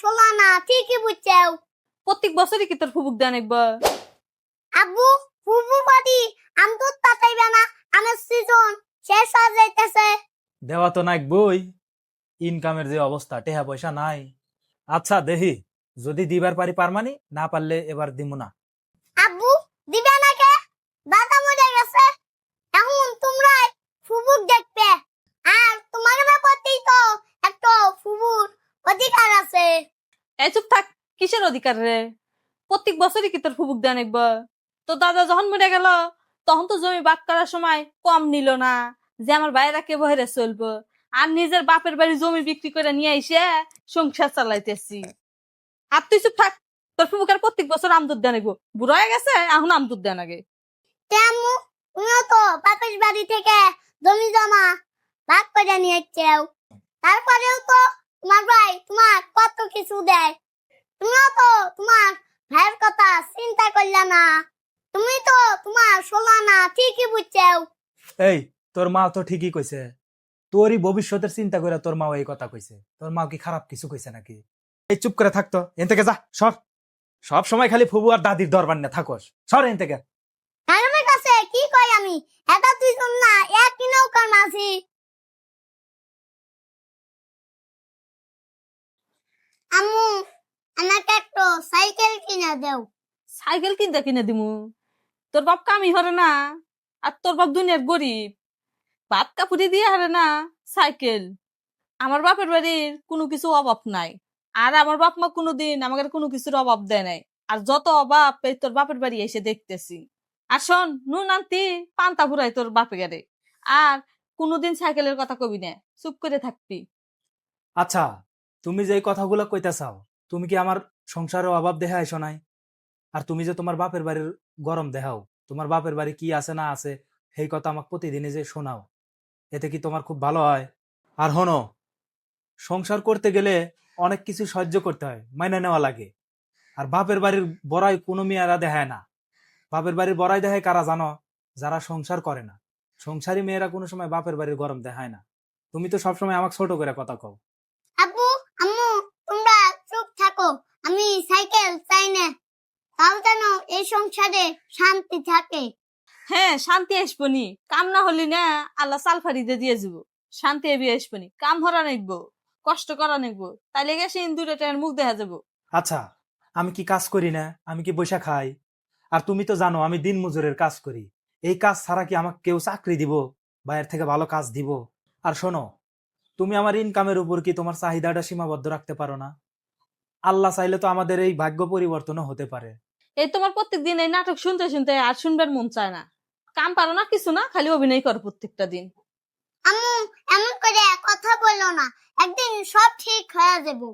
শোনা না ঠিকই বুঝছাও। প্রত্যেক বছরই কি তোর ফুবুক দেন একবার? আব্বু ফুফু বাড়ি আম দুধ পাতাইবে না, আমের সিজন শেষ হয়ে যাইতেছে। দেওয়া তো নাই বই, ইনকামের যে অবস্থা, টেহা পয়সা নাই। আচ্ছা দেখি, যদি দিবার পারি পারমানি, না পারলে এবার দিমু না। আব্বু দিবে না কে? দাদা মরে গেছে, এখন তোমরাই ফুফুক দেখবে। আর তোমার ব্যাপারতেই তো একটা ফুফুর অধিকার আছে। এই চুপ থাক, কিসের অধিকার রে? প্রত্যেক বছরই কি তোর ফুবুক দেন একবার? তোর দাদা যখন মরে গেল তখন তো জমি বাদ করার সময় কম নিল না যে আমার বাইরা কে বহেরে চলবো, আর নিজের বাপের বাড়ি জমি বিক্রি করে নিয়ে এসে সংসার চালাইতেছি। আর তুই চুপ থাক, তোর ফুবুকার প্রত্যেক বছর আমদুদ দেন একবো, বুড়ো হয়ে গেছে এখন আমদুদ দেন আগে। আম্মু তুমিও তো বাপের বাড়ি থেকে জমি জমা ভাগ করে নিয়েছেও, তারপরেও তো তোমার ভাই তোমার কত কিছু দেয়। তুমিও তো তোমার ভাইয়ের কথা চিন্তা করলে না, তুমি তো তোমার শোনা না ঠিকই বুঝছাও। এই, তোর মা তো ঠিকই কইছে, তোরই ভবিষ্যতের চিন্তা করে তোর মাও এই কথা কইছে। তোর মা কি খারাপ কিছু কইছে নাকি? এই চুপ করে থাকতো, এন থেকে যা, সর। সব সময় খালি ফুবু আর দাদির দরবার না থাকস, সর এন থেকে। ম্যাডামের কাছে কি কই আমি, এটা তুই শোন না, একই নৌকার মাঝি। আম্মু আমাকে একটা সাইকেল কিনে দাও। সাইকেল কিনতে কিনে দিমু? তোর বাপ কামি হরে না, আর তোর বাপ দুনিয়ার গরিব, ভাত কাপুরি দিয়ে হারে না সাইকেল। আমার বাপের বাড়ির কোনো কিছু অভাব নাই, আর আমার বাপ মা কোনোদিন আমাকে কোনো কিছুর অভাব দেয় নাই। আর যত অভাব এই তোর বাপের বাড়ি এসে দেখতেছি। আর শোন, নুন আনতি পান্তা ফুরাই তোর বাপে গেরে, আর কোনোদিন সাইকেলের কথা কবি না, চুপ করে থাকবি। আচ্ছা, তুমি যে এই কথাগুলো কইতে চাও, তুমি কি আমার সংসারের অভাব দেখা আইসো নাই? আর তুমি যে তোমার বাপের বাড়ির গরম দেখাও, তোমার বাপের বাড়ি কি আছে না আছে সেই কথা আমাকে প্রতিদিনে যে শোনাও, এতে কি তোমার খুব ভালো হয়? আর হনো, সংসার করতে গেলে অনেক কিছু সহ্য করতে হয়, মাইনে নেওয়া লাগে। আর বাপের বাড়ির বড়াই কোনো মেয়েরা দেখায় না। বাপের বাড়ির বড়াই দেখায় কারা জানো? যারা সংসার করে না। সংসারী মেয়েরা কোনো সময় বাপের বাড়ির গরম দেখায় না। তুমি তো সবসময় আমাকে ছোট করে কথা কও। আব্বু আম্মু তোমরা চুপ থাকো, আমি সাইকেল চাই না, তাও যেন এই সংসারে শান্তি থাকে। হ্যাঁ, শান্তি আসবনি, কাম না হলি না আল্লাহ সাল ফাড়িতে দিয়ে যাব। শান্তি এবি আসবনি, কাম হরা নেকবো, কষ্ট করা নেকবো, তাইলে গেছে ইন্দুরে টেনের মুখ দেখা যাবো। আচ্ছা, আমি কি কাজ করি না? আমি কি বৈশা খাই? আর তুমি তো জানো আমি দিন মজুরের কাজ করি। এই কাজ ছাড়া কি আমাকে কেউ চাকরি দিব বা এর থেকে ভালো কাজ দিব? আর শোনো, তুমি আমার ইনকামের উপর কি তোমার চাহিদাটা সীমাবদ্ধ রাখতে পারো না? আল্লাহ চাইলে তো আমাদের এই ভাগ্য পরিবর্তনও হতে পারে। এই তোমার প্রত্যেক দিন এই নাটক শুনতে শুনতে আর শুনবার মন চায় না। কাম পারো না কিছু না, খালি অভিনয় করো প্রত্যেকটা দিন। আম্মু এমন করে কথা বলো না, একদিন সব ঠিক হয়ে যাবো।